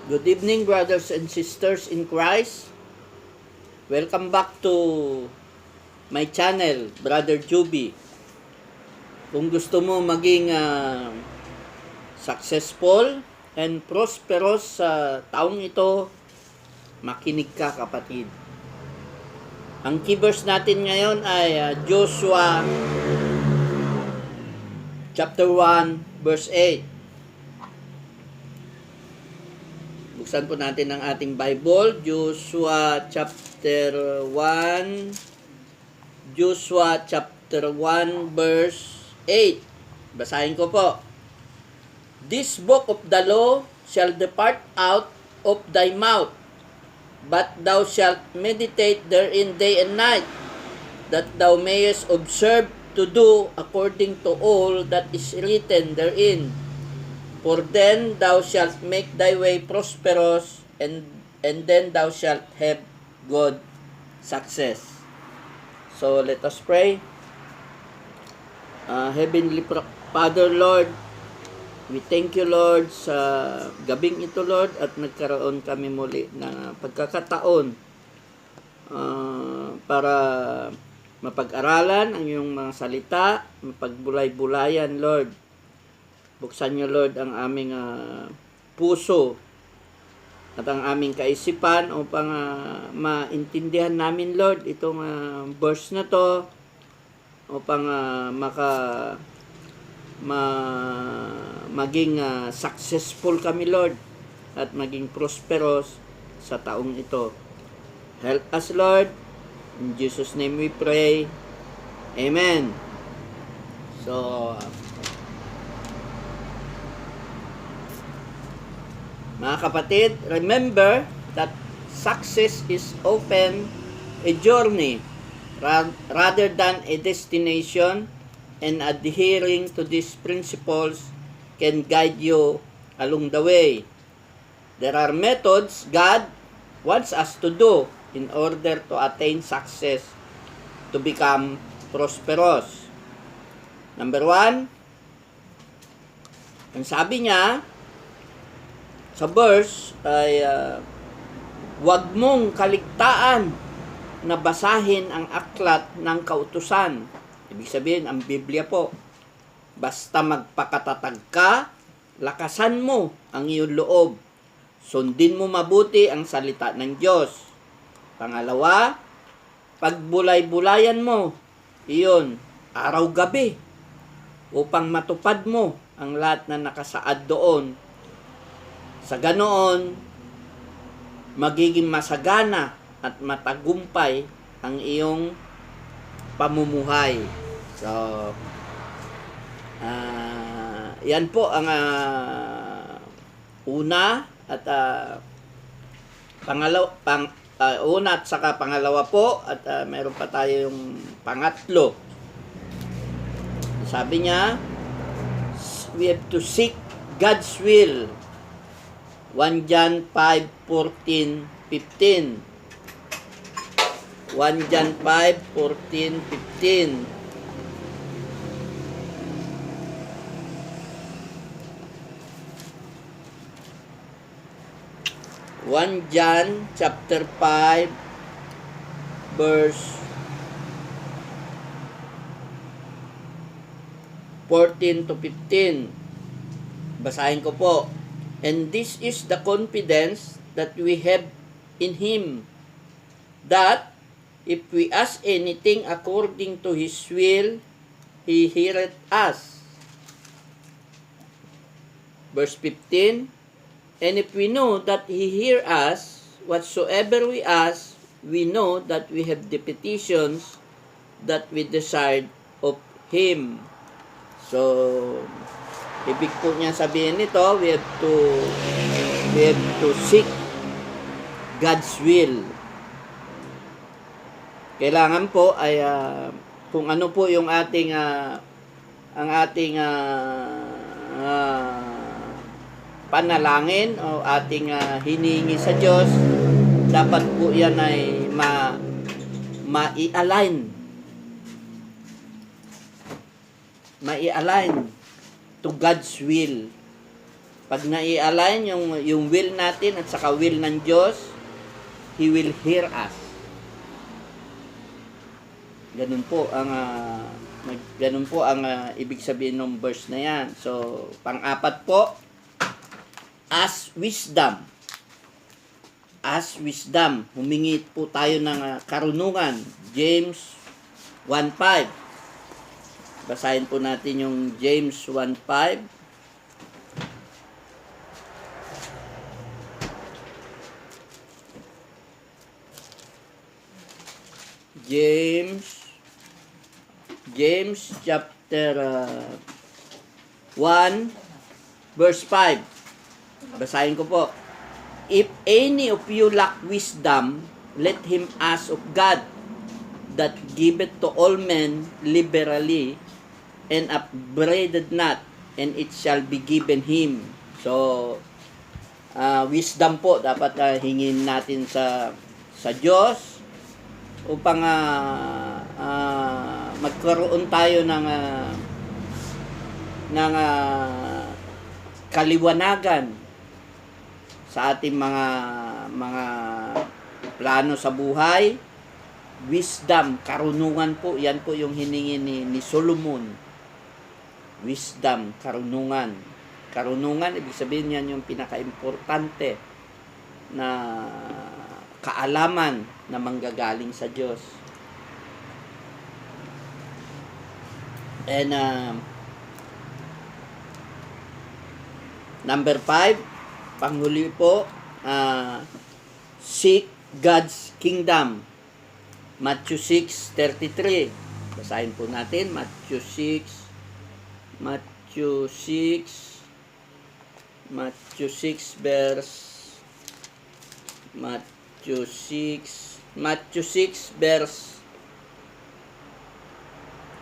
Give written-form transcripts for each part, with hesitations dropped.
Good evening, brothers and sisters in Christ. Welcome back to my channel, Brother Juby. Kung gusto mo maging successful and prosperous sa taong ito, makinig ka, kapatid. Ang key verse natin ngayon ay Joshua chapter 1 verse 8. Buksan po natin ang ating Bible, Joshua chapter 1 verse 8. Basahin ko po. This book of the law shall depart out of thy mouth, but thou shalt meditate therein day and night, that thou mayest observe to do according to all that is written therein. For then thou shalt make thy way prosperous, and then thou shalt have good success. So let us pray. Heavenly Father, Lord, we thank you, Lord, sa gabing ito, Lord, at nagkaroon kami muli ng pagkakataon para mapag-aralan ang iyong mga salita, mapagbulay-bulayan, Lord. Buksan niyo, Lord, ang aming puso at ang aming kaisipan upang maintindihan namin, Lord, itong verse na to upang maging successful kami, Lord, at maging prosperous sa taong ito. Help us, Lord. In Jesus' name we pray. Amen. So, mga kapatid, remember that success is often a journey rather than a destination, and adhering to these principles can guide you along the way. There are methods God wants us to do in order to attain success, to become prosperous. Number 1, ang sabi niya sa verse ay huwag mong kaligtaan na basahin ang aklat ng kautusan. Ibig sabihin, ang Biblia po. Basta magpakatatag ka, lakasan mo ang iyong loob. Sundin mo mabuti ang salita ng Diyos. Pangalawa, pagbulay-bulayan mo, iyon, araw-gabi, upang matupad mo ang lahat na nakasaad doon. Sa ganoon, magiging masagana at matagumpay ang iyong pamumuhay. So, yan po ang una at una at saka pangalawa po, at meron pa tayo yung pangatlo. Sabi niya, we have to seek God's will. 1 John 5:14, 15. 1 John 5:14, 15. John chapter 5 verse 14 to 15. Basahin ko po. And this is the confidence that we have in Him, that if we ask anything according to His will, He heareth us. Verse 15, and if we know that He hear us, whatsoever we ask, we know that we have the petitions that we desired of Him. So, ibig po niya sabihin nito, we have to seek God's will. Kailangan po ay kung ano po yung ating panalangin o ating hinihingi sa Diyos, dapat po yan ay ma-align to God's will. Pag nai-align yung will natin at saka will ng Diyos, He will hear us. Ganun po ang ibig sabihin ng verse na yan. So, pang-apat po, as wisdom. As wisdom. Humingi po tayo ng karunungan. James 1:5. Basahin po natin yung James 1:5. James chapter 1 verse 5. Basahin ko po. If any of you lack wisdom, let him ask of God, that giveth to all men liberally, and upbraideth not, and it shall be given him. So, wisdom po dapat hingin natin sa Diyos upang magkaroon tayo ng kaliwanagan sa ating mga plano sa buhay. Wisdom, karunungan po, yan po yung hiningi ni Solomon. Wisdom, karunungan. Karunungan, ibig sabihin yan yung pinaka-importante na kaalaman na manggagaling sa Diyos. And number 5, panghuli po, seek God's kingdom. Matthew 6:33. Basahin po natin Matthew 6 verse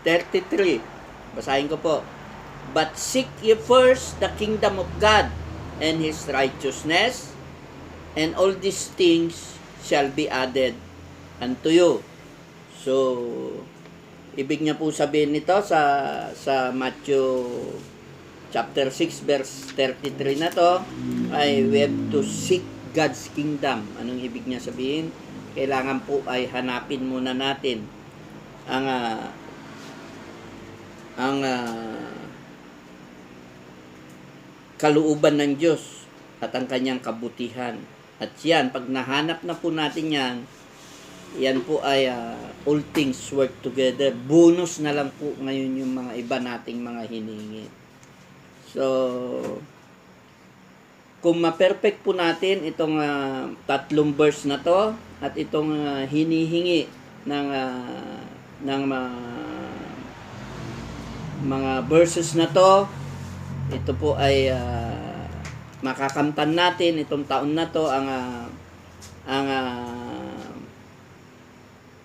33. Basahin ko po. But seek ye first the kingdom of God and His righteousness, and all these things shall be added unto you. So, ibig niya po sabihin nito sa Matthew chapter 6 verse 33 na to, ay we have to seek God's kingdom. Anong ibig niya sabihin? Kailangan po ay hanapin muna natin ang kalooban ng Diyos at ang kanyang kabutihan. At yan, pag nahanap na po natin yan po ay all things work together. Bonus na lang po ngayon yung mga iba nating mga hiningi. So, kung ma-perfect po natin itong tatlong verse na to at itong hinihingi ng mga verses na to, ito po ay makakamtan natin itong taon na to ang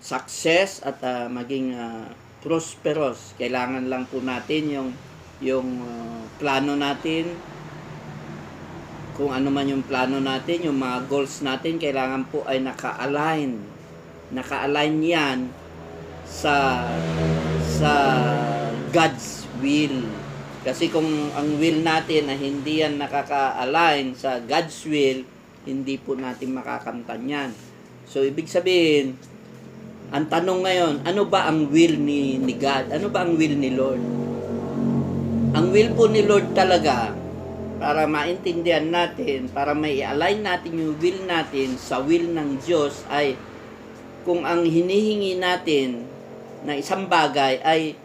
success at maging prosperous. Kailangan lang po natin yung plano natin, kung ano man yung plano natin, yung mga goals natin, kailangan po ay naka-align yan sa God's will. Kasi kung ang will natin na hindi yan nakaka-align sa God's will, hindi po natin makakamtan yan. So, ibig sabihin, ang tanong ngayon, ano ba ang will ni God? Ano ba ang will ni Lord? Ang will po ni Lord talaga, para maintindihan natin, para may align natin yung will natin sa will ng Diyos, ay kung ang hinihingi natin na isang bagay ay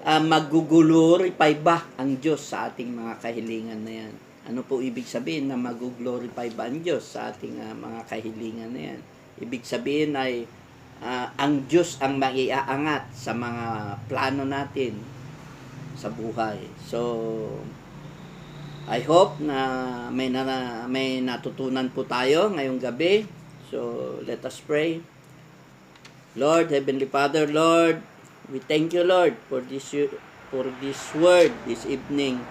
mag-glorify ba ang Diyos sa ating mga kahilingan na yan? Ano po ibig sabihin na mag-glorify ba ang Diyos sa ating mga kahilingan na yan? Ibig sabihin ay ang Diyos ang maiaangat sa mga plano natin sa buhay. So, I hope na may natutunan po tayo ngayong gabi. So, let us pray. Lord, Heavenly Father, Lord, we thank you, Lord, for this word this evening.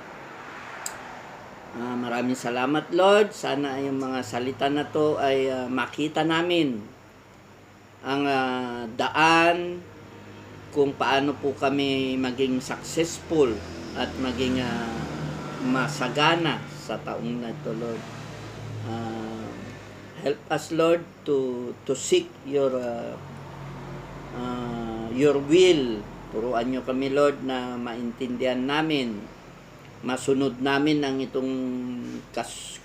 Maraming salamat, Lord. Sana yung mga salita na to ay makita namin ang daan kung paano po kami maging successful at maging masagana sa taong na ito, Lord. Help us, Lord, to seek your will. Turuan nyo kami, Lord, na maintindihan namin, masunod namin ang itong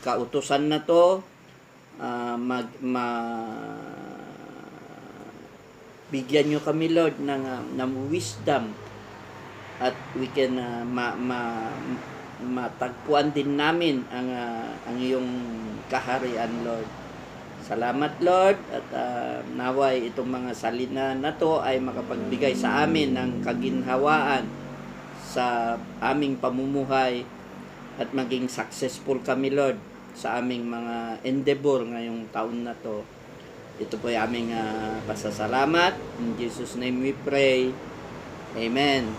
kautusan na to, bigyan nyo kami, Lord, ng wisdom, at we can matagpuan din namin ang iyong kaharian, Lord. Salamat, Lord, at naway itong mga salina na to ay makapagbigay sa amin ng kaginhawaan sa aming pamumuhay at maging successful kami, Lord, sa aming mga endeavor ngayong taon na to. Ito po ay aming pasasalamat. In Jesus' name we pray. Amen.